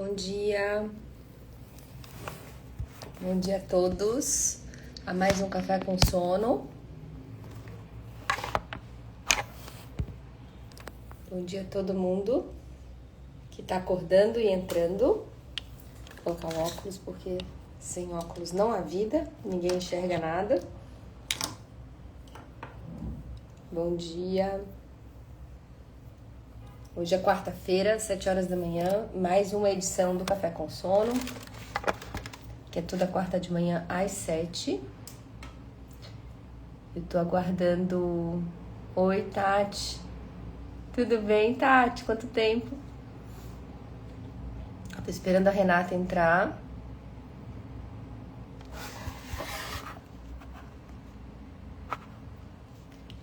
Bom dia, bom dia a todos. A mais um Café com Sono. Bom dia a todo mundo que tá acordando e entrando. Vou colocar o óculos porque sem óculos não há vida, ninguém enxerga nada. Bom dia. Hoje é quarta-feira, 7 horas da manhã, mais uma edição do Café com Sono, que é toda quarta de manhã às 7. Eu tô aguardando. Oi, Tati. Tudo bem, Tati? Quanto tempo? Tô esperando a Renata entrar.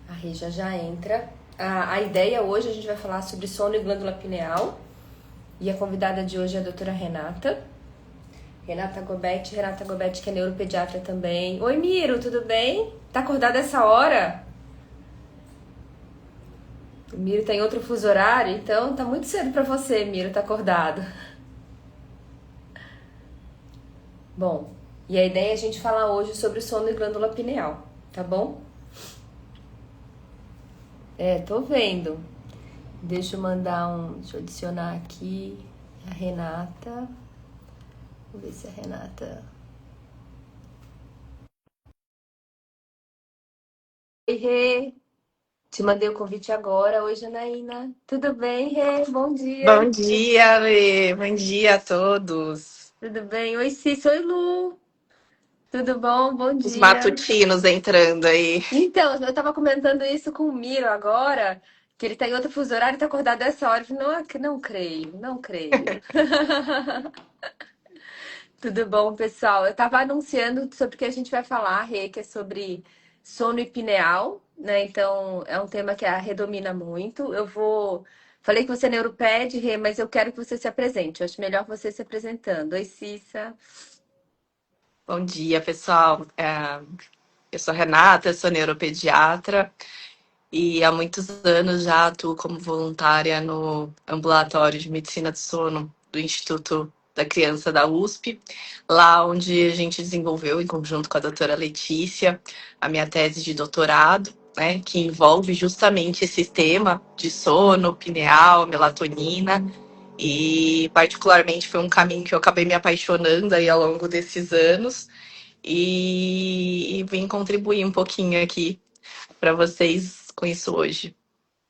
A Rê já entra. A ideia hoje, a gente vai falar sobre sono e glândula pineal. E a convidada de hoje é a doutora Renata. Renata Gobetti, que é neuropediatra também. Oi, Miro, tudo bem? Tá acordada essa hora? O Miro tá em outro fuso horário, então tá muito cedo pra você, Miro, tá acordado. Bom, e a ideia é a gente falar hoje sobre o sono e glândula pineal, tá bom? Tô vendo. Deixa eu adicionar aqui a Renata. Vou ver se a Renata... Oi, Rê. Te mandei o convite agora. Oi, Janaína. Tudo bem, Rê? Bom dia. Bom dia, Lê. Bom dia a todos. Tudo bem? Oi, Cício. Oi, Lu. Tudo bom? Bom Os dia. matutinos entrando aí. Então, eu tava comentando isso com o Miro agora, que ele tá em outro fuso horário e tá acordado essa hora. Eu falei, não creio, não creio. Tudo bom, pessoal? Eu tava anunciando sobre o que a gente vai falar, Rê, que é sobre sono e pineal, né? Então, é um tema que a Rê domina muito. Falei que você é neuroped, Rê, mas eu quero que você se apresente. Eu acho melhor você se apresentando. Oi, Cissa. Bom dia, pessoal. Eu sou a Renata, eu sou neuropediatra e há muitos anos já atuo como voluntária no ambulatório de medicina do sono do Instituto da Criança da USP, lá onde a gente desenvolveu, em conjunto com a doutora Letícia, a minha tese de doutorado, né, que envolve justamente esse tema de sono, pineal, melatonina. E particularmente foi um caminho que eu acabei me apaixonando aí ao longo desses anos e vim contribuir um pouquinho aqui para vocês com isso hoje.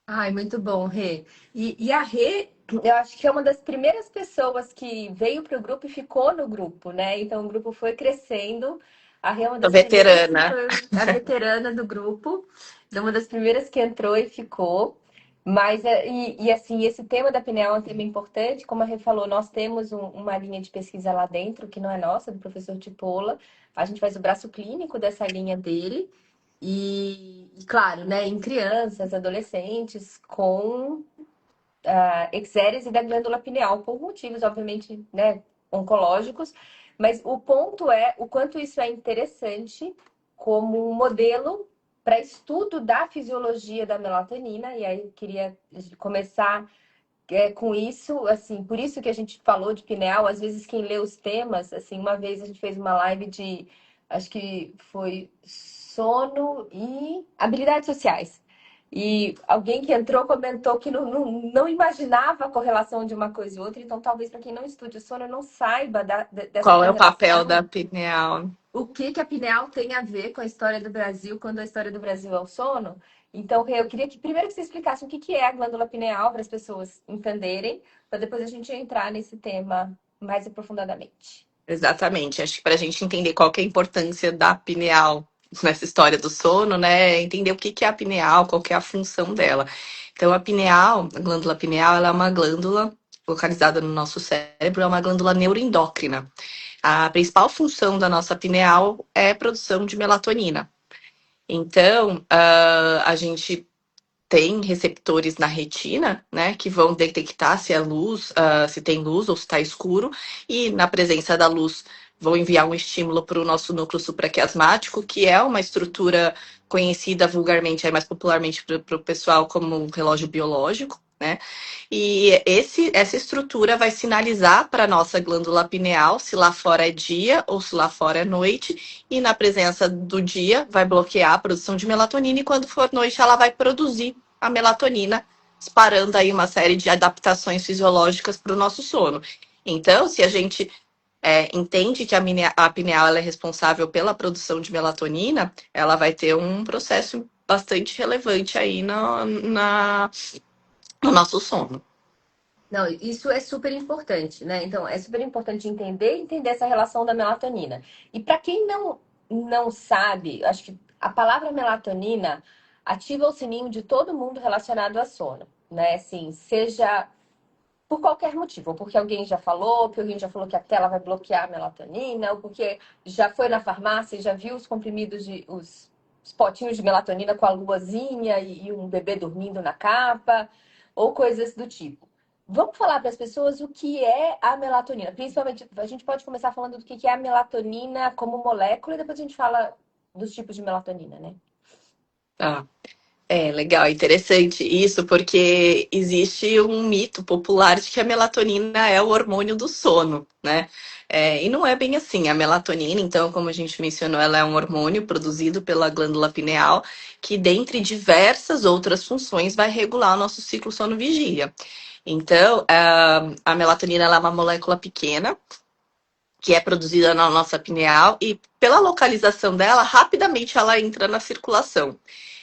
Ai, muito bom, Rê. E a Rê, eu acho que é uma das primeiras pessoas que veio para o grupo e ficou no grupo, né? Então o grupo foi crescendo. A Rê é uma Sou das primeiras que veterana. foi a veterana do grupo, é uma das primeiras que entrou e ficou. Mas, assim, esse tema da pineal é um tema importante. Como a Rê falou, nós temos uma linha de pesquisa lá dentro, que não é nossa, do professor Tipola. A gente faz o braço clínico dessa linha dele. Claro, né, em crianças, adolescentes com eczérese da glândula pineal, por motivos, obviamente, né, oncológicos, mas o ponto é o quanto isso é interessante como um modelo para estudo da fisiologia da melatonina, e aí eu queria começar com isso, assim, por isso que a gente falou de pineal, às vezes quem lê os temas, assim, uma vez a gente fez uma live de, acho que foi sono e habilidades sociais. E alguém que entrou comentou que não imaginava a correlação de uma coisa e outra, então talvez para quem não estude o sono não saiba dessa Qual é o papel da correlação. pineal? O que a pineal tem a ver com a história do Brasil, quando a história do Brasil é o sono? Então, Rê, eu queria que primeiro que você explicasse o que é a glândula pineal para as pessoas entenderem, para depois a gente entrar nesse tema mais aprofundadamente. Exatamente. Acho que para a gente entender qual que é a importância da pineal nessa história do sono, né? É entender o que que é a pineal, qual que é a função dela. Então, a pineal, a glândula pineal, ela é uma glândula localizada no nosso cérebro, é uma glândula neuroendócrina. A principal função da nossa pineal é a produção de melatonina. Então, a gente tem receptores na retina, né, que vão detectar se é luz, se tem luz ou se está escuro, e na presença da luz vão enviar um estímulo para o nosso núcleo supraquiasmático, que é uma estrutura conhecida vulgarmente, mais popularmente para o pessoal como um relógio biológico. né? E essa estrutura vai sinalizar para a nossa glândula pineal se lá fora é dia ou se lá fora é noite, e na presença do dia vai bloquear a produção de melatonina, e quando for noite ela vai produzir a melatonina, disparando aí uma série de adaptações fisiológicas para o nosso sono. Então, se a gente entende que a pineal ela é responsável pela produção de melatonina, ela vai ter um processo bastante relevante aí no nosso sono. Não, isso é super importante, né? Então, é super importante entender essa relação da melatonina. E para quem não sabe, acho que a palavra melatonina ativa o sininho de todo mundo relacionado a sono, né? Assim, seja por qualquer motivo, ou porque alguém já falou, porque alguém já falou que a tela vai bloquear a melatonina, ou porque já foi na farmácia e já viu os comprimidos os potinhos de melatonina com a luazinha e um bebê dormindo na capa, ou coisas do tipo. Vamos falar para as pessoas o que é a melatonina. Principalmente, a gente pode começar falando do que é a melatonina como molécula e depois a gente fala dos tipos de melatonina, né? Tá. Legal, é interessante isso, porque existe um mito popular de que a melatonina é o hormônio do sono, né? E não é bem assim. A melatonina, então, como a gente mencionou, ela é um hormônio produzido pela glândula pineal, que, dentre diversas outras funções, vai regular o nosso ciclo sono-vigília. Então, a melatonina ela é uma molécula pequena, que é produzida na nossa pineal, e pela localização dela, rapidamente ela entra na circulação.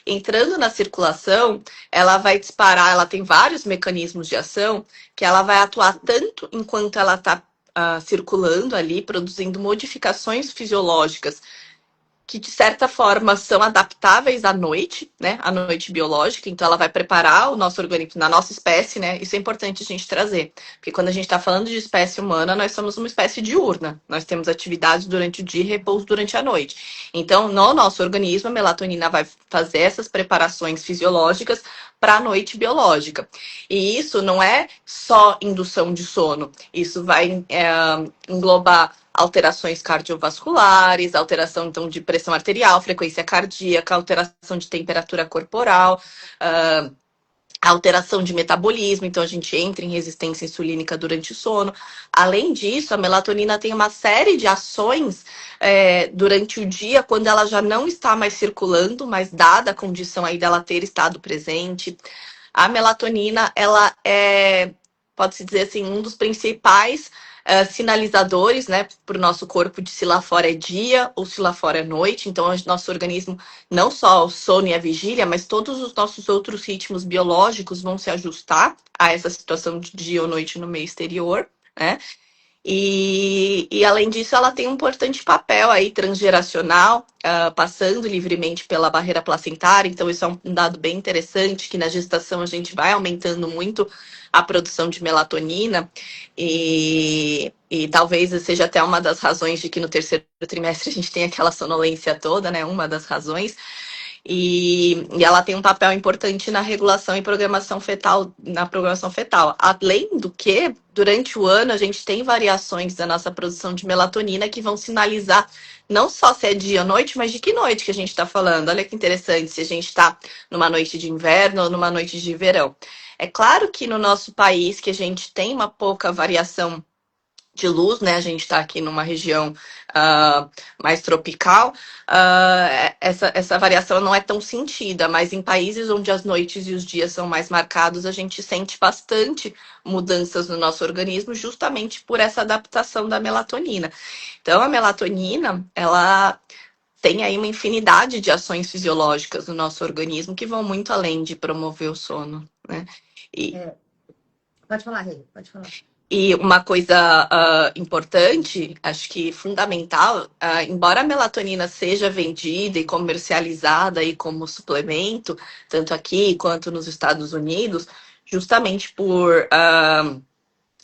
Entrando na circulação, ela vai disparar, ela tem vários mecanismos de ação, que ela vai atuar tanto enquanto ela está circulando ali, produzindo modificações fisiológicas que de certa forma são adaptáveis à noite, né? À noite biológica, então ela vai preparar o nosso organismo, na nossa espécie, né? Isso é importante a gente trazer, porque quando a gente está falando de espécie humana, nós somos uma espécie diurna, nós temos atividades durante o dia e repouso durante a noite. Então, no nosso organismo, a melatonina vai fazer essas preparações fisiológicas para a noite biológica. E isso não é só indução de sono, isso vai englobar alterações cardiovasculares, alteração então de pressão arterial, frequência cardíaca, alteração de temperatura corporal, alteração de metabolismo, então a gente entra em resistência insulínica durante o sono. Além disso, a melatonina tem uma série de ações durante o dia, quando ela já não está mais circulando, mas dada a condição aí dela ter estado presente. A melatonina, ela pode-se dizer assim, um dos principais sinalizadores, né, para o nosso corpo de se lá fora é dia ou se lá fora é noite. Então, o nosso organismo, não só o sono e a vigília, mas todos os nossos outros ritmos biológicos vão se ajustar a essa situação de dia ou noite no meio exterior, né? E além disso, ela tem um importante papel aí transgeracional, passando livremente pela barreira placentária. Então, isso é um dado bem interessante, que na gestação a gente vai aumentando muito a produção de melatonina, e talvez seja até uma das razões de que no terceiro trimestre a gente tem aquela sonolência toda, né? Uma das razões. E ela tem um papel importante na regulação e programação fetal, na programação fetal. Além do que, durante o ano, a gente tem variações da nossa produção de melatonina que vão sinalizar não só se é dia ou noite, mas de que noite que a gente está falando. Olha que interessante, se a gente está numa noite de inverno ou numa noite de verão. É claro que no nosso país, que a gente tem uma pouca variação de luz, né? A gente está aqui numa região mais tropical, essa variação não é tão sentida, mas em países onde as noites e os dias são mais marcados, a gente sente bastante mudanças no nosso organismo, justamente por essa adaptação da melatonina. Então, a melatonina, ela tem aí uma infinidade de ações fisiológicas no nosso organismo que vão muito além de promover o sono, né? E, É, pode falar, Rei, pode falar. E uma coisa importante, acho que fundamental, embora a melatonina seja vendida e comercializada aí como suplemento, tanto aqui quanto nos Estados Unidos, justamente por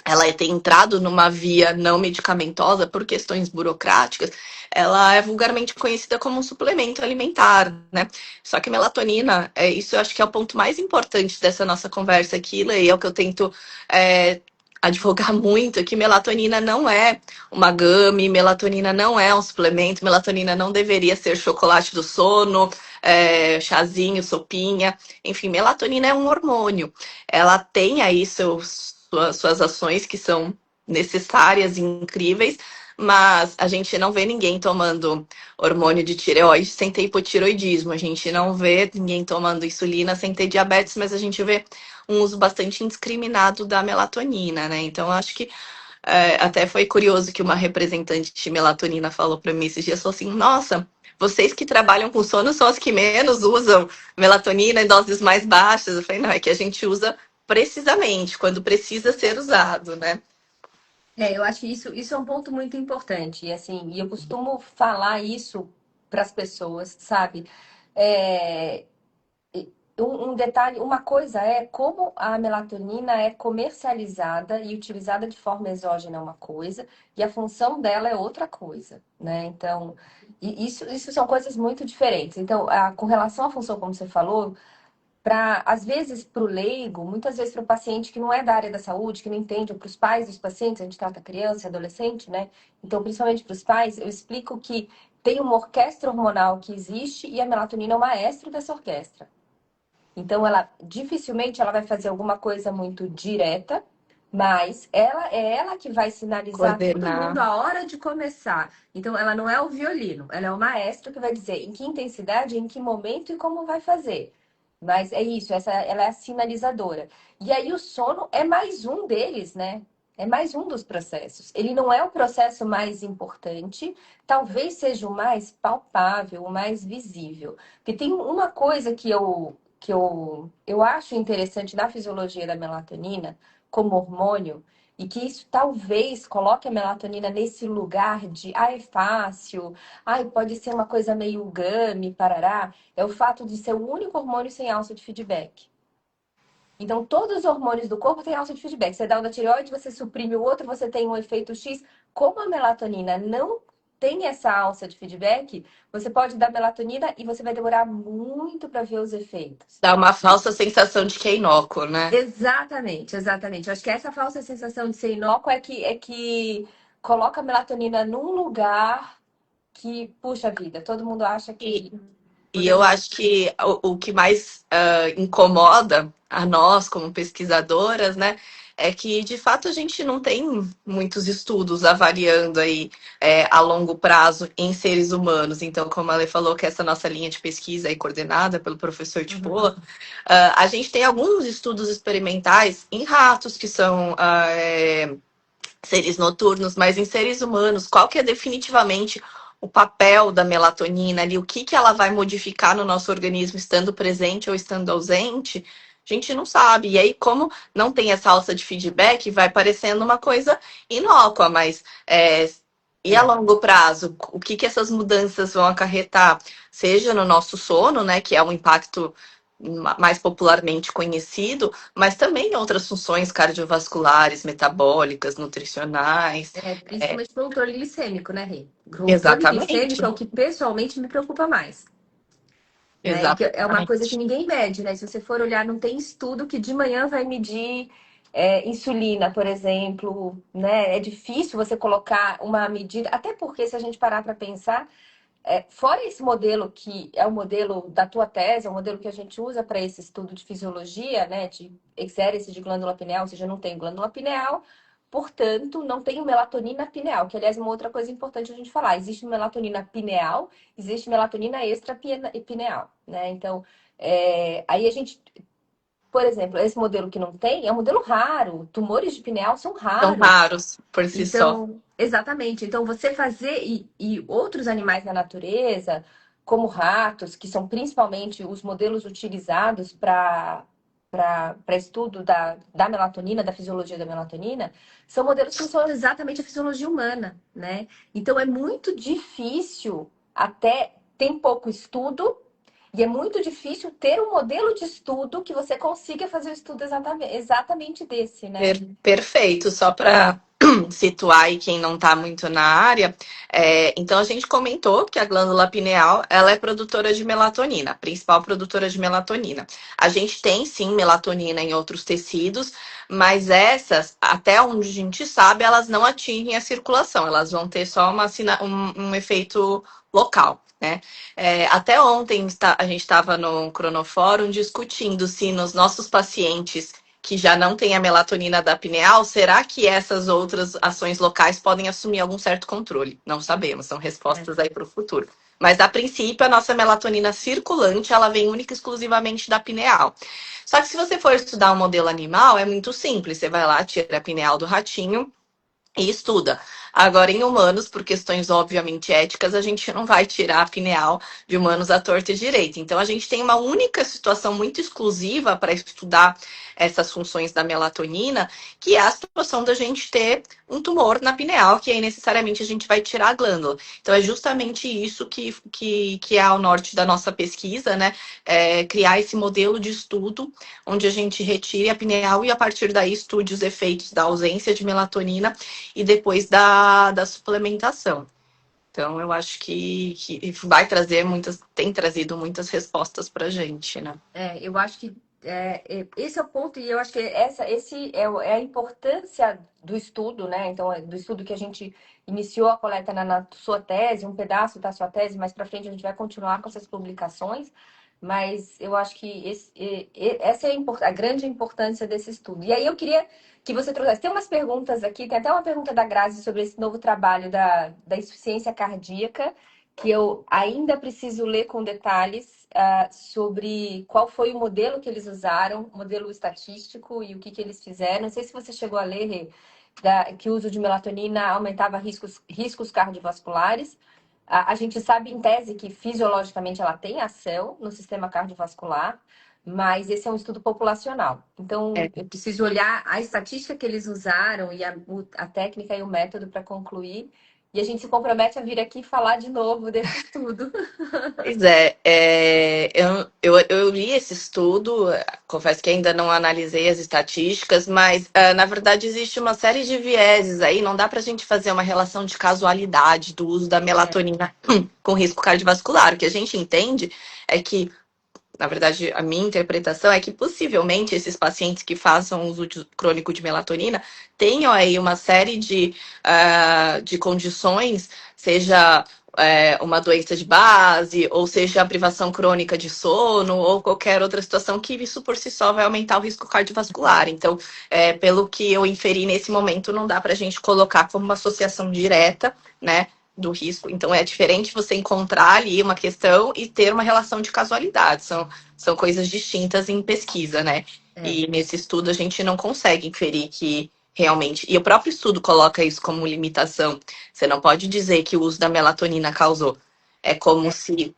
ela ter entrado numa via não medicamentosa por questões burocráticas, ela é vulgarmente conhecida como um suplemento alimentar, né? Só que a melatonina, isso eu acho que é o ponto mais importante dessa nossa conversa aqui, Lei, é o que eu tento advogar muito que melatonina não é uma gummy, melatonina não é um suplemento, melatonina não deveria ser chocolate do sono, chazinho, sopinha. Enfim, melatonina é um hormônio. Ela tem aí suas ações que são necessárias e incríveis, mas a gente não vê ninguém tomando hormônio de tireoide sem ter hipotiroidismo. A gente não vê ninguém tomando insulina sem ter diabetes, mas a gente vê um uso bastante indiscriminado da melatonina, né? Então, eu acho que até foi curioso que uma representante de melatonina falou para mim esses dias, falou assim, nossa, vocês que trabalham com sono são as que menos usam melatonina em doses mais baixas. Eu falei, não, é que a gente usa precisamente quando precisa ser usado, né? Eu acho que isso é um ponto muito importante. E assim, e eu costumo falar isso para as pessoas, sabe? É, um detalhe, uma coisa é como a melatonina é comercializada e utilizada de forma exógena é uma coisa, e a função dela é outra coisa, né? Então, isso são coisas muito diferentes. Então, com relação à função, como você falou, às vezes, para o leigo, muitas vezes para o paciente que não é da área da saúde, que não entende, ou para os pais dos pacientes, a gente trata criança e adolescente, né? Então, principalmente para os pais, eu explico que tem uma orquestra hormonal que existe e a melatonina é o maestro dessa orquestra. Então, ela dificilmente ela vai fazer alguma coisa muito direta, mas ela que vai sinalizar todo mundo Coordenar. a hora de começar. Então, ela não é o violino, ela é o maestro que vai dizer em que intensidade, em que momento e como vai fazer. Mas é isso, ela é a sinalizadora. E aí o sono é mais um deles, né? É mais um dos processos. Ele não é o processo mais importante, talvez seja o mais palpável, o mais visível. Porque tem uma coisa que eu acho interessante na fisiologia da melatonina como hormônio, e que isso talvez coloque a melatonina nesse lugar de, é fácil, pode ser uma coisa meio gummy, parará, é o fato de ser o único hormônio sem alça de feedback. Então, todos os hormônios do corpo têm alça de feedback. Você dá o da tireoide, você suprime o outro, você tem um efeito X. Como a melatonina não tem essa alça de feedback, você pode dar melatonina e você vai demorar muito para ver os efeitos. Dá uma falsa sensação de que é inócuo, né? Exatamente, exatamente. Eu acho que essa falsa sensação de ser inócuo é que coloca a melatonina num lugar que, puxa vida, todo mundo acha E, que e eu poderia. acho que o que mais incomoda a nós, como pesquisadoras, né, é que de fato a gente não tem muitos estudos avaliando aí a longo prazo em seres humanos. Então, como a Ale falou, que essa nossa linha de pesquisa é coordenada pelo professor Uhum. Tipola, a gente tem alguns estudos experimentais em ratos que são seres noturnos, mas em seres humanos, qual que é definitivamente o papel da melatonina ali, o que, que ela vai modificar no nosso organismo estando presente ou estando ausente, a gente não sabe. E aí, como não tem essa alça de feedback, vai parecendo uma coisa inócua, mas e a É. longo prazo, o que, que essas mudanças vão acarretar? Seja no nosso sono, né, que é um impacto mais popularmente conhecido, mas também outras funções cardiovasculares, metabólicas, nutricionais. Principalmente o controle glicêmico, né, Rê? O controle glicêmico é Exatamente. o que pessoalmente me preocupa mais, né? E que é uma coisa que Exatamente. ninguém mede, né? Se você for olhar, não tem estudo que de manhã vai medir insulina, por exemplo, né? É difícil você colocar uma medida, até porque se a gente parar para pensar, fora esse modelo que é o modelo da tua tese, é o modelo que a gente usa para esse estudo de fisiologia, né, de exérese de glândula pineal, ou seja, não tem glândula pineal, portanto, não tem melatonina pineal, que aliás é uma outra coisa importante a gente falar. Existe melatonina pineal, existe melatonina extrapineal, né? Então, aí a gente, por exemplo, esse modelo que não tem é um modelo raro. Tumores de pineal são São raros. raros por si só. Então, exatamente. Então, você fazer e outros animais da natureza, como ratos, que são principalmente os modelos utilizados para estudo da melatonina, da fisiologia da melatonina, são modelos que usam exatamente a fisiologia humana, né? Então, é muito difícil, até tem pouco estudo, e é muito difícil ter um modelo de estudo que você consiga fazer o estudo exatamente desse, né? Perfeito, só para situar aí quem não está muito na área, então a gente comentou que a glândula pineal ela é produtora de melatonina, a principal produtora de melatonina. A gente tem sim melatonina em outros tecidos, mas essas, até onde a gente sabe, elas não atingem a circulação, elas vão ter só um efeito local. Né? Até ontem a gente estava no Cronofórum discutindo se nos nossos pacientes que já não tem a melatonina da pineal, será que essas outras ações locais podem assumir algum certo controle? Não sabemos, são respostas aí para o futuro. Mas, a princípio, a nossa melatonina circulante, ela vem única e exclusivamente da pineal. Só que se você for estudar um modelo animal, é muito simples. Você vai lá, tira a pineal do ratinho, e estuda. Agora, em humanos, por questões obviamente éticas, a gente não vai tirar a pineal de humanos à torta e direita. Então, a gente tem uma única situação muito exclusiva para estudar essas funções da melatonina, que é a situação da gente ter um tumor na pineal, que aí necessariamente a gente vai tirar a glândula. Então, é justamente isso que é ao norte da nossa pesquisa, né? Criar esse modelo de estudo onde a gente retire a pineal e, a partir daí, estude os efeitos da ausência de melatonina e depois da suplementação. Então, eu acho que vai trazer tem trazido muitas respostas para a gente, né? Eu acho que esse é o ponto, e eu acho que é a importância do estudo, né? Então, do estudo que a gente iniciou a coleta na sua tese, um pedaço da sua tese, mais para frente a gente vai continuar com essas publicações, mas eu acho que essa é a grande importância desse estudo. E aí eu queria que você trouxesse. Tem umas perguntas aqui, tem até uma pergunta da Grazi sobre esse novo trabalho da insuficiência cardíaca, que eu ainda preciso ler com detalhes sobre qual foi o modelo que eles usaram, modelo estatístico e o que eles fizeram. Não sei se você chegou a ler, Rê, que o uso de melatonina aumentava riscos cardiovasculares. A gente sabe, em tese, que fisiologicamente ela tem ação no sistema cardiovascular, mas esse é um estudo populacional. Então, eu preciso olhar a estatística que eles usaram e a técnica e o método para concluir. E a gente se compromete a vir aqui falar de novo desse estudo. Pois eu li esse estudo, confesso que ainda não analisei as estatísticas, mas na verdade existe uma série de vieses aí, não dá para a gente fazer uma relação de casualidade do uso da melatonina com risco cardiovascular. O que a gente entende é que, na verdade, a minha interpretação é que possivelmente esses pacientes que façam uso crônico de melatonina tenham aí uma série de condições, seja uma doença de base, ou seja a privação crônica de sono, ou qualquer outra situação que isso por si só vai aumentar o risco cardiovascular. Então, pelo que eu inferi nesse momento, não dá para a gente colocar como uma associação direta, né? Do risco. Então, é diferente você encontrar ali uma questão e ter uma relação de casualidade. São coisas distintas em pesquisa, né? E nesse estudo a gente não consegue inferir que realmente. E o próprio estudo coloca isso como limitação. Você não pode dizer que o uso da melatonina causou. É como se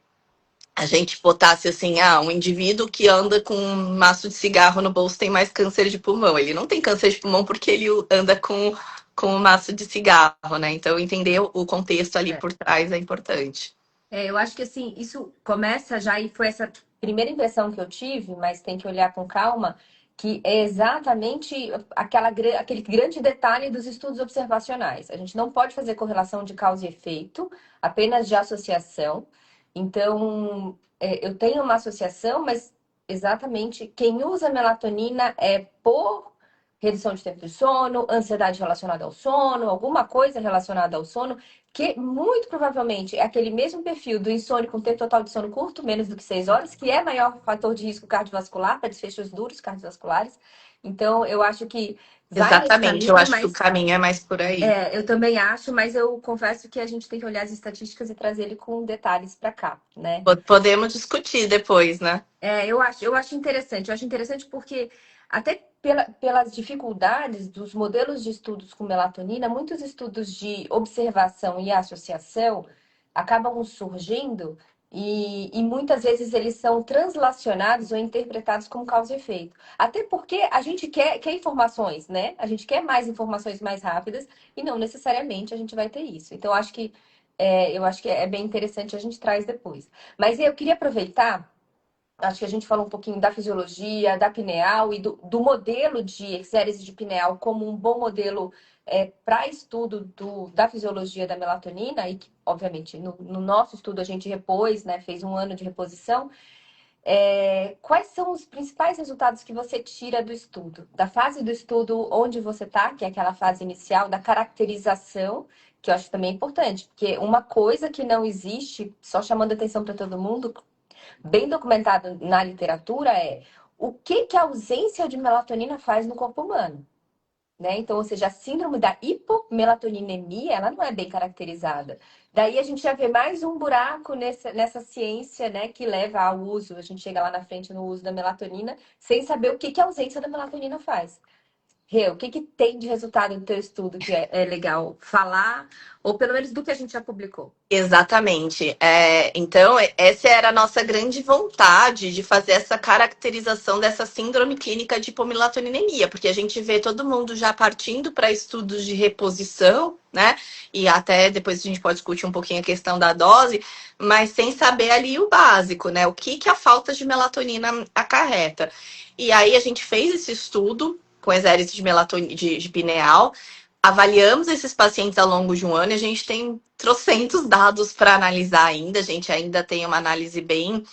a gente botasse assim, um indivíduo que anda com um maço de cigarro no bolso tem mais câncer de pulmão. Ele não tem câncer de pulmão porque ele anda com um maço de cigarro, né? Então, entender o contexto ali por trás é importante. Eu acho que assim, isso começa já, e foi essa primeira impressão que eu tive, mas tem que olhar com calma, que é exatamente aquele grande detalhe dos estudos observacionais. A gente não pode fazer correlação de causa e efeito, apenas de associação. Então, eu tenho uma associação, mas exatamente quem usa melatonina é por redução de tempo de sono, ansiedade relacionada ao sono, alguma coisa relacionada ao sono, que muito provavelmente é aquele mesmo perfil do insônia com tempo total de sono curto, menos do que 6 horas, que é maior fator de risco cardiovascular para desfechos duros cardiovasculares. Então, eu acho que vai nesse Exatamente, eu caminho, acho que o mas caminho é mais por aí. eu também acho, mas eu confesso que a gente tem que olhar as estatísticas e trazer ele com detalhes para cá, né? Podemos discutir depois, né? Eu acho interessante porque até pelas dificuldades dos modelos de estudos com melatonina, muitos estudos de observação e associação acabam surgindo e muitas vezes eles são translacionados ou interpretados como causa e efeito. Até porque a gente quer informações, né? A gente quer mais informações mais rápidas e não necessariamente a gente vai ter isso. Então, eu acho que é bem interessante, a gente traz depois. Mas eu queria aproveitar acho que a gente falou um pouquinho da fisiologia, da pineal e do modelo de exérese de pineal como um bom modelo para estudo da fisiologia da melatonina, e que, obviamente, no nosso estudo a gente repôs, né, fez um ano de reposição. Quais são os principais resultados que você tira do estudo? Da fase do estudo onde você está, que é aquela fase inicial, da caracterização, que eu acho também importante, porque uma coisa que não existe, só chamando atenção para todo mundo, bem documentado na literatura, é o que, que a ausência de melatonina faz no corpo humano. Né? Então, ou seja, a síndrome da hipomelatoninaemia, ela não é bem caracterizada. Daí a gente já vê mais um buraco nessa ciência, né, que leva ao uso, a gente chega lá na frente no uso da melatonina, sem saber o que, que a ausência da melatonina faz. Rê, o que, que tem de resultado no teu estudo que é legal falar, ou pelo menos do que a gente já publicou? Exatamente. Então, essa era a nossa grande vontade de fazer essa caracterização dessa síndrome clínica de hipomelatoninemia, porque a gente vê todo mundo já partindo para estudos de reposição, né? E até depois a gente pode discutir um pouquinho a questão da dose, mas sem saber ali o básico, né? O que a falta de melatonina acarreta. E aí a gente fez esse estudo com exérese de melatonina de pineal. Avaliamos esses pacientes ao longo de um ano e a gente tem trocentos dados para analisar ainda. A gente ainda tem uma análise bem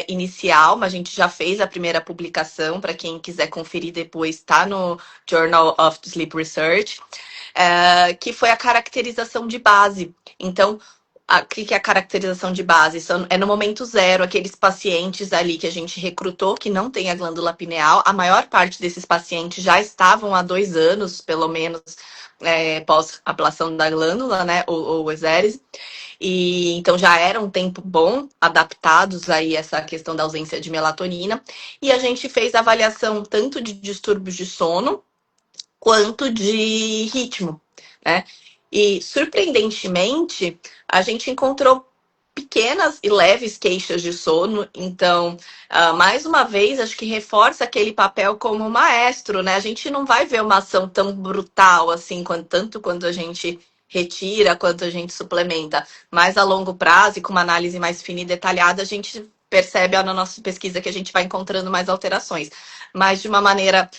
inicial, mas a gente já fez a primeira publicação. Para quem quiser conferir depois, está no Journal of Sleep Research, que foi a caracterização de base. Então, o que é a caracterização de base? É no momento zero, aqueles pacientes ali que a gente recrutou que não tem a glândula pineal. A maior parte desses pacientes já estavam há 2 anos, pelo menos, pós-ablação da glândula, né, ou exérese. E então já era um tempo bom, adaptados aí a essa questão da ausência de melatonina. E a gente fez avaliação tanto de distúrbios de sono quanto de ritmo, né? E surpreendentemente, a gente encontrou pequenas e leves queixas de sono. Então, mais uma vez, acho que reforça aquele papel como maestro, né? A gente não vai ver uma ação tão brutal assim, tanto quanto a gente retira, quanto a gente suplementa. Mas a longo prazo e com uma análise mais fina e detalhada, a gente percebe na nossa pesquisa que a gente vai encontrando mais alterações. Mas de uma maneira,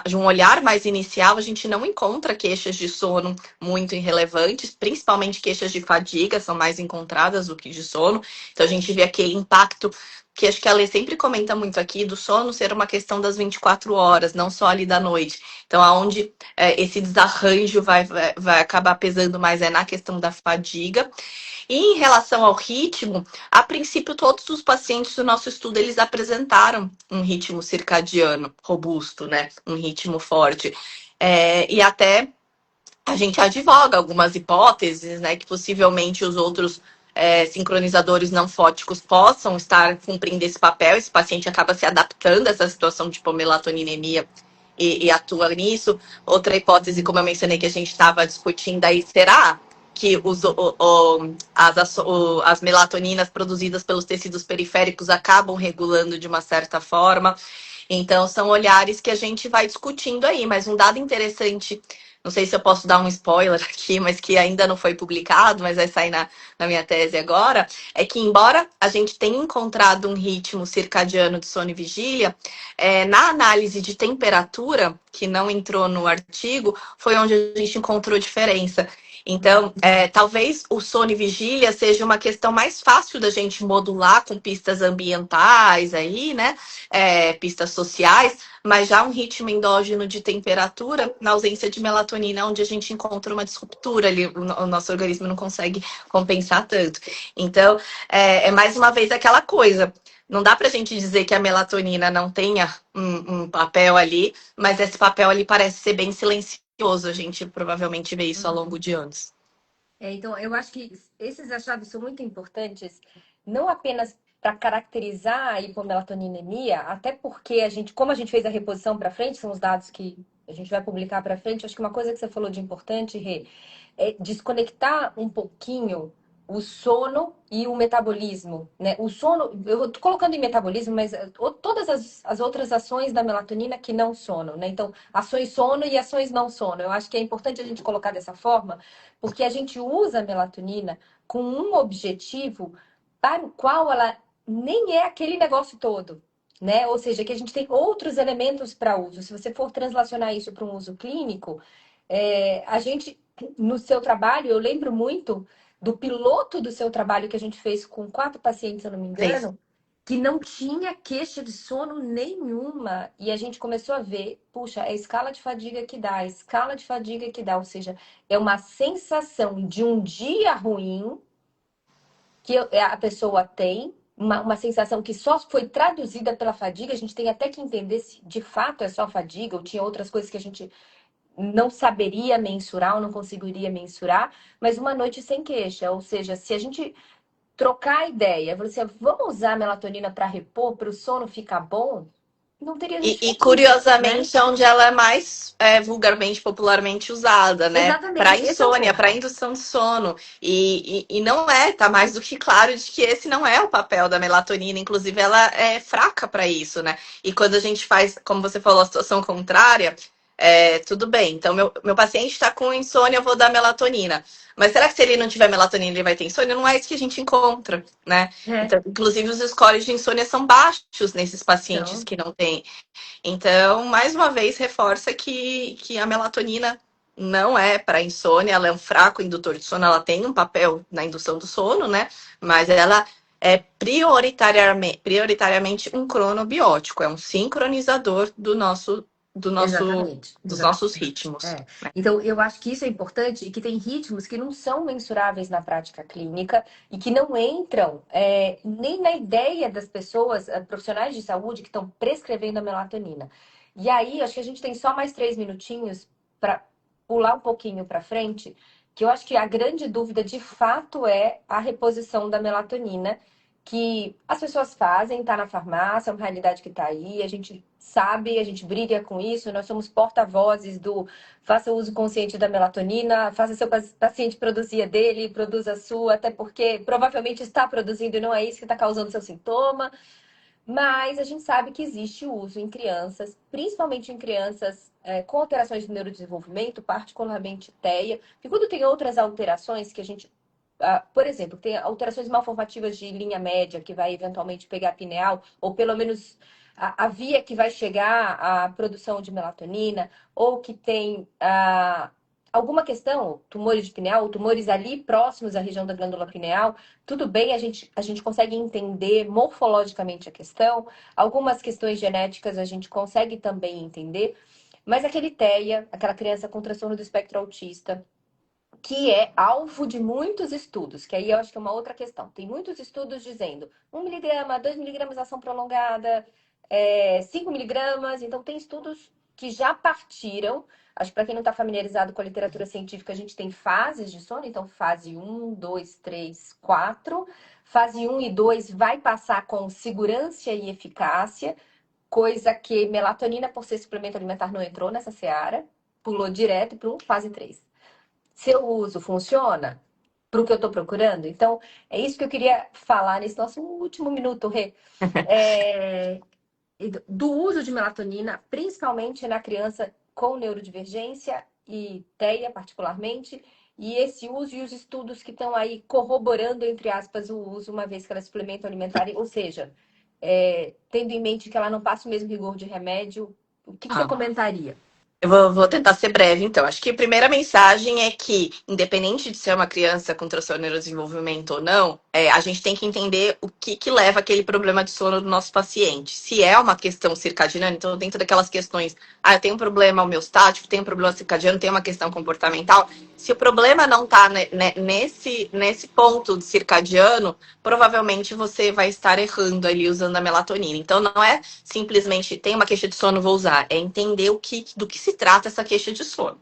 de um olhar mais inicial, a gente não encontra queixas de sono muito irrelevantes, principalmente queixas de fadiga são mais encontradas do que de sono. Então a gente vê aquele impacto que acho que a Lê sempre comenta muito aqui, do sono ser uma questão das 24 horas, não só ali da noite. Então, aonde esse desarranjo vai acabar pesando mais é na questão da fadiga. E em relação ao ritmo, a princípio todos os pacientes do nosso estudo eles apresentaram um ritmo circadiano robusto, né? Um ritmo forte. E até a gente advoga algumas hipóteses, né? Que possivelmente os outros sincronizadores não fóticos possam estar cumprindo esse papel. Esse paciente acaba se adaptando a essa situação de hipomelatoninemia e atua nisso. Outra hipótese, como eu mencionei, que a gente estava discutindo aí, será que as melatoninas produzidas pelos tecidos periféricos acabam regulando de uma certa forma? Então, são olhares que a gente vai discutindo aí, mas um dado interessante, não sei se eu posso dar um spoiler aqui, mas que ainda não foi publicado, mas vai sair na minha tese agora, é que embora a gente tenha encontrado um ritmo circadiano de sono e vigília, na análise de temperatura, que não entrou no artigo, foi onde a gente encontrou diferença. Então, talvez o sono e vigília seja uma questão mais fácil da gente modular com pistas ambientais aí, né? Pistas sociais, mas já um ritmo endógeno de temperatura, na ausência de melatonina, onde a gente encontra uma disruptura ali, o nosso organismo não consegue compensar tanto. Então, mais uma vez aquela coisa. Não dá para a gente dizer que a melatonina não tenha um papel ali, mas esse papel ali parece ser bem silencioso. A gente provavelmente vê isso ao longo de anos. Então, eu acho que esses achados são muito importantes, não apenas para caracterizar a hipomelatoninemia, até porque como a gente fez a reposição para frente, são os dados que a gente vai publicar para frente. Acho que uma coisa que você falou de importante, Rê, é desconectar um pouquinho o sono e o metabolismo, né? O sono, eu tô colocando em metabolismo, mas todas as outras ações da melatonina que não sono, né? Então, ações sono e ações não sono. Eu acho que é importante a gente colocar dessa forma, porque a gente usa a melatonina com um objetivo para o qual ela nem é aquele negócio todo, né? Ou seja, que a gente tem outros elementos para uso. Se você for translacionar isso para um uso clínico, a gente, no seu trabalho, eu lembro muito do piloto do seu trabalho que a gente fez com 4 pacientes, se eu não me Sim. engano, que não tinha queixa de sono nenhuma. E a gente começou a ver, puxa, é a escala de fadiga que dá, a escala de fadiga que dá. Ou seja, é uma sensação de um dia ruim que a pessoa tem, uma sensação que só foi traduzida pela fadiga. A gente tem até que entender se de fato é só fadiga ou tinha outras coisas que a gente não saberia mensurar ou não conseguiria mensurar, mas uma noite sem queixa. Ou seja, se a gente trocar a ideia, você vamos usar a melatonina para repor, para o sono ficar bom, não teria E justificativa, né? curiosamente é onde ela é mais vulgarmente, popularmente usada, né? Para Exatamente, esse é o insônia, para ponto. indução de sono. E não é, tá mais do que claro de que esse não é o papel da melatonina. Inclusive, ela é fraca para isso, né? E quando a gente faz, como você falou, a situação contrária, tudo bem. Então, meu paciente está com insônia, eu vou dar melatonina. Mas será que se ele não tiver melatonina, ele vai ter insônia? Não é isso que a gente encontra, né? É, Então, inclusive, os scores de insônia são baixos nesses pacientes então, que não têm. Então, mais uma vez, reforça que a melatonina não é para insônia, ela é um fraco indutor de sono, ela tem um papel na indução do sono, né? Mas ela é prioritariamente um cronobiótico, é um sincronizador exatamente, dos nossos exatamente. ritmos. É. Então, eu acho que isso é importante e que tem ritmos que não são mensuráveis na prática clínica e que não entram nem na ideia das pessoas, profissionais de saúde, que estão prescrevendo a melatonina. E aí, acho que a gente tem só mais 3 minutinhos para pular um pouquinho para frente, que eu acho que a grande dúvida de fato é a reposição da melatonina que as pessoas fazem, está na farmácia, é uma realidade que está aí, a gente sabe, a gente briga com isso, nós somos porta-vozes do faça uso consciente da melatonina, faça seu paciente produzir a dele, produza a sua, até porque provavelmente está produzindo e não é isso que está causando seu sintoma, mas a gente sabe que existe o uso em crianças, principalmente em crianças com alterações do neurodesenvolvimento, particularmente TEA, e quando tem outras alterações que a gente por exemplo, tem alterações malformativas de linha média, que vai eventualmente pegar pineal, ou pelo menos a via que vai chegar à produção de melatonina, ou que tem alguma questão, tumores de pineal, tumores ali próximos à região da glândula pineal, tudo bem, a gente consegue entender morfologicamente a questão, algumas questões genéticas a gente consegue também entender, mas aquele TEA, aquela criança com transtorno do espectro autista, que é alvo de muitos estudos, que aí eu acho que é uma outra questão. Tem muitos estudos dizendo 1 miligrama, 2 miligramas ação prolongada, 5 miligramas. Então, tem estudos que já partiram. Acho que para quem não está familiarizado com a literatura científica, a gente tem fases de sono. Então, fase 1, 2, 3, 4. Fase 1 e 2 vai passar com segurança e eficácia, coisa que melatonina, por ser suplemento alimentar, não entrou nessa seara. Pulou direto para fase 3. Seu uso funciona para o que eu estou procurando? Então, é isso que eu queria falar nesse nosso último minuto, Rê. É, do uso de melatonina, principalmente na criança com neurodivergência e TEA, particularmente, e esse uso e os estudos que estão aí corroborando, entre aspas, o uso, uma vez que ela é suplemento alimentar, ou seja, tendo em mente que ela não passa o mesmo rigor de remédio, o que você comentaria? Eu vou tentar ser breve, então. Acho que a primeira mensagem é que, independente de ser uma criança com transtorno de neurodesenvolvimento ou não, a gente tem que entender o que leva aquele problema de sono do nosso paciente. Se é uma questão circadiana, então, dentro daquelas questões, eu tenho um problema homeostático, tenho um problema circadiano, tenho uma questão comportamental. Se o problema não está nesse ponto de circadiano, provavelmente você vai estar errando ali usando a melatonina. Então, não é simplesmente tem uma queixa de sono, vou usar. É entender do que se trata essa queixa de sono.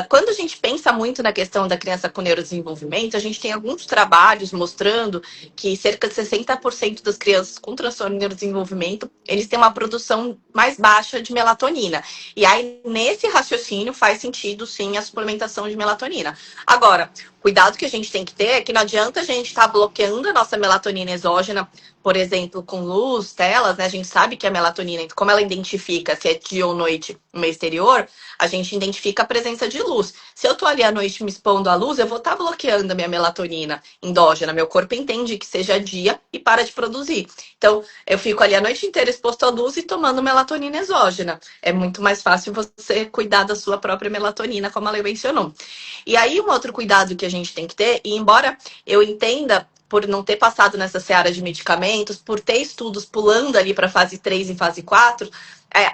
Quando a gente pensa muito na questão da criança com neurodesenvolvimento, a gente tem alguns trabalhos mostrando que cerca de 60% das crianças com transtorno de neurodesenvolvimento, eles têm uma produção mais baixa de melatonina. E aí, nesse raciocínio, faz sentido, sim, a suplementação de melatonina. Agora, cuidado que a gente tem que ter é que não adianta a gente estar bloqueando a nossa melatonina exógena, por exemplo, com luz, telas, né? A gente sabe que a melatonina, como ela identifica se é dia ou noite, uma anterior, a gente identifica a presença de luz. Se eu tô ali à noite me expondo à luz, eu vou estar bloqueando a minha melatonina endógena. Meu corpo entende que seja dia e para de produzir. Então, eu fico ali a noite inteira exposto à luz e tomando melatonina exógena. É muito mais fácil você cuidar da sua própria melatonina, como a Lei mencionou. E aí, um outro cuidado que a gente tem que ter, e embora eu entenda por não ter passado nessa seara de medicamentos, por ter estudos pulando ali para fase 3 e fase 4,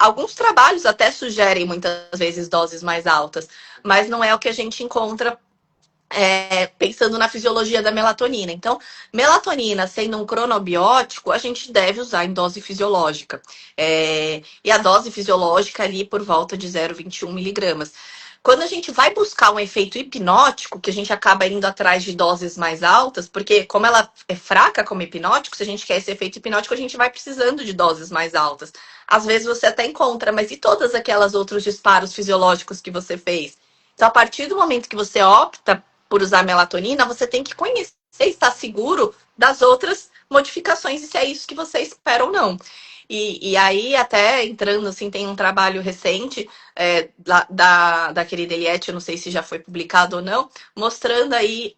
alguns trabalhos até sugerem muitas vezes doses mais altas, mas não é o que a gente encontra pensando na fisiologia da melatonina. Então, melatonina sendo um cronobiótico, a gente deve usar em dose fisiológica. E a dose fisiológica ali por volta de 0,21 miligramas. Quando a gente vai buscar um efeito hipnótico, que a gente acaba indo atrás de doses mais altas, porque como ela é fraca como hipnótico, se a gente quer esse efeito hipnótico, a gente vai precisando de doses mais altas. Às vezes você até encontra, mas e todas aquelas outros disparos fisiológicos que você fez? Então, a partir do momento que você opta por usar melatonina, você tem que conhecer e estar seguro das outras modificações e se é isso que você espera ou não. E aí, até entrando, assim, tem um trabalho recente da querida Eliette, eu não sei se já foi publicado ou não, mostrando aí,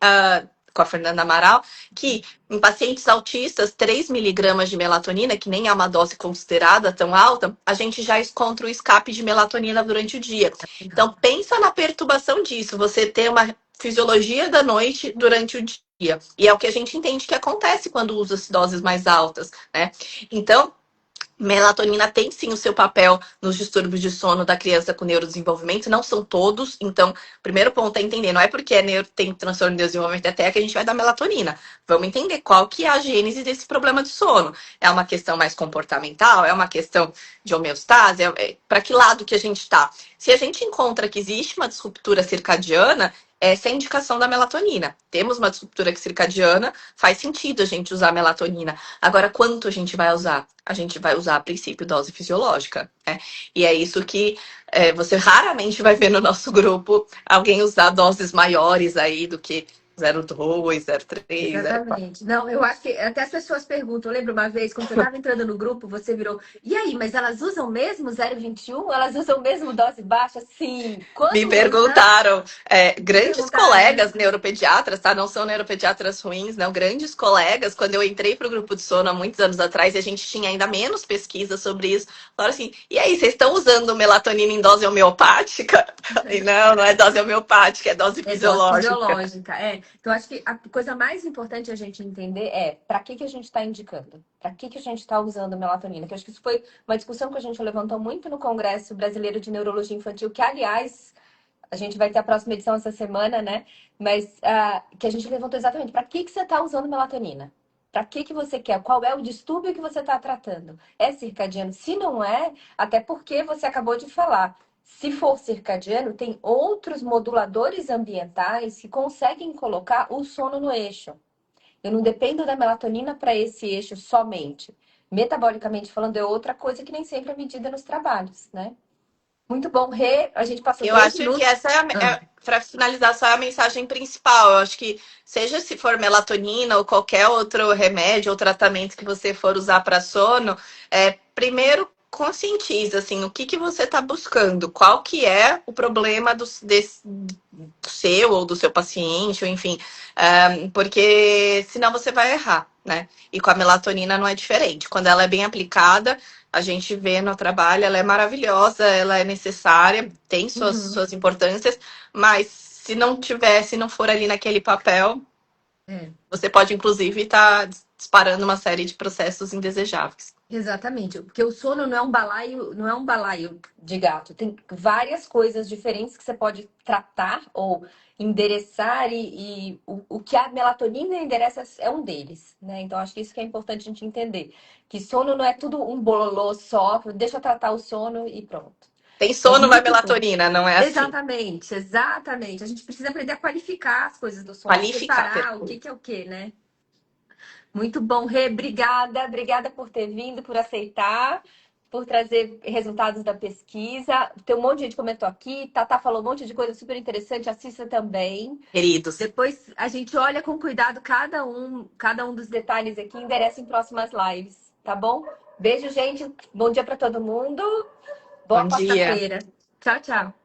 com a Fernanda Amaral, que em pacientes autistas, 3 miligramas de melatonina, que nem é uma dose considerada tão alta, a gente já encontra o escape de melatonina durante o dia. Então, pensa na perturbação disso, você ter uma fisiologia da noite durante o dia. E é o que a gente entende que acontece quando usa as doses mais altas, né? Então, melatonina tem sim o seu papel nos distúrbios de sono da criança com neurodesenvolvimento, não são todos. Então, o primeiro ponto é entender, não é porque tem transtorno de neurodesenvolvimento até que a gente vai dar melatonina. Vamos entender qual que é a gênese desse problema de sono. É uma questão mais comportamental? É uma questão de homeostase? Para que lado que a gente está? Se a gente encontra que existe uma disruptura circadiana, essa é a indicação da melatonina. Temos uma disruptura circadiana, faz sentido a gente usar a melatonina. Agora, quanto a gente vai usar? A gente vai usar, a princípio, dose fisiológica, né? E é isso que você raramente vai ver no nosso grupo alguém usar doses maiores aí do que 0,2, 0,3, 0,4. Exatamente. Não, eu acho que até as pessoas perguntam. Eu lembro uma vez, quando você estava entrando no grupo, você virou. E aí, mas elas usam mesmo 0,21? Elas usam mesmo dose baixa? Sim. Me Quando usa? perguntaram, grandes Perguntaram, né? colegas neuropediatras, tá? Não são neuropediatras ruins, não. Grandes colegas, quando eu entrei para o grupo de sono há muitos anos atrás, e a gente tinha ainda menos pesquisa sobre isso, falaram assim: e aí, vocês estão usando melatonina em dose homeopática? Eu falei, não, não é dose homeopática, é dose É dose fisiológica. fisiológica, é. Então, acho que a coisa mais importante a gente entender é para que a gente está indicando? Para que a gente está usando melatonina? Que eu acho que isso foi uma discussão que a gente levantou muito no Congresso Brasileiro de Neurologia Infantil, que, aliás, a gente vai ter a próxima edição essa semana, né? Mas que a gente levantou exatamente para que você está usando melatonina? Para que você quer? Qual é o distúrbio que você está tratando? É circadiano? Se não é, até porque você acabou de falar. Se for circadiano, tem outros moduladores ambientais que conseguem colocar o sono no eixo. Eu não dependo da melatonina para esse eixo somente. Metabolicamente falando, é outra coisa que nem sempre é medida nos trabalhos, né? Muito bom, Rê. A gente passou Eu 2 acho que minutos. essa para finalizar, só é a mensagem principal. Eu acho que, seja se for melatonina ou qualquer outro remédio ou tratamento que você for usar para sono, primeiro conscientiza assim, o que você está buscando, qual que é o problema do seu ou do seu paciente, ou enfim, porque senão você vai errar, né? E com a melatonina não é diferente. Quando ela é bem aplicada, a gente vê no trabalho, ela é maravilhosa, ela é necessária, tem suas importâncias, mas se não tiver, se não for ali naquele papel, É. você pode, inclusive, estar disparando uma série de processos indesejáveis. Exatamente, porque o sono não é um balaio, não é um balaio de gato. Tem várias coisas diferentes que você pode tratar ou endereçar e o que a melatonina endereça é um deles, né? Então acho que isso que é importante a gente entender, que sono não é tudo um bololô só, deixa eu tratar o sono e pronto. Tem Mas sono, vai muito bom. melatonina, não é assim. Exatamente, exatamente. A gente precisa aprender a qualificar as coisas do sono, Qualificar, separar o perfeito. que é o que, né? Muito bom, Rê. Obrigada. Obrigada por ter vindo, por aceitar, por trazer resultados da pesquisa. Tem um monte de gente que comentou aqui. Tatá falou um monte de coisa super interessante. Assista também. Queridos. Depois a gente olha com cuidado cada um dos detalhes aqui e endereça em próximas lives, tá bom? Beijo, gente. Bom dia para todo mundo. Boa Bom dia. quarta-feira. Tchau, tchau.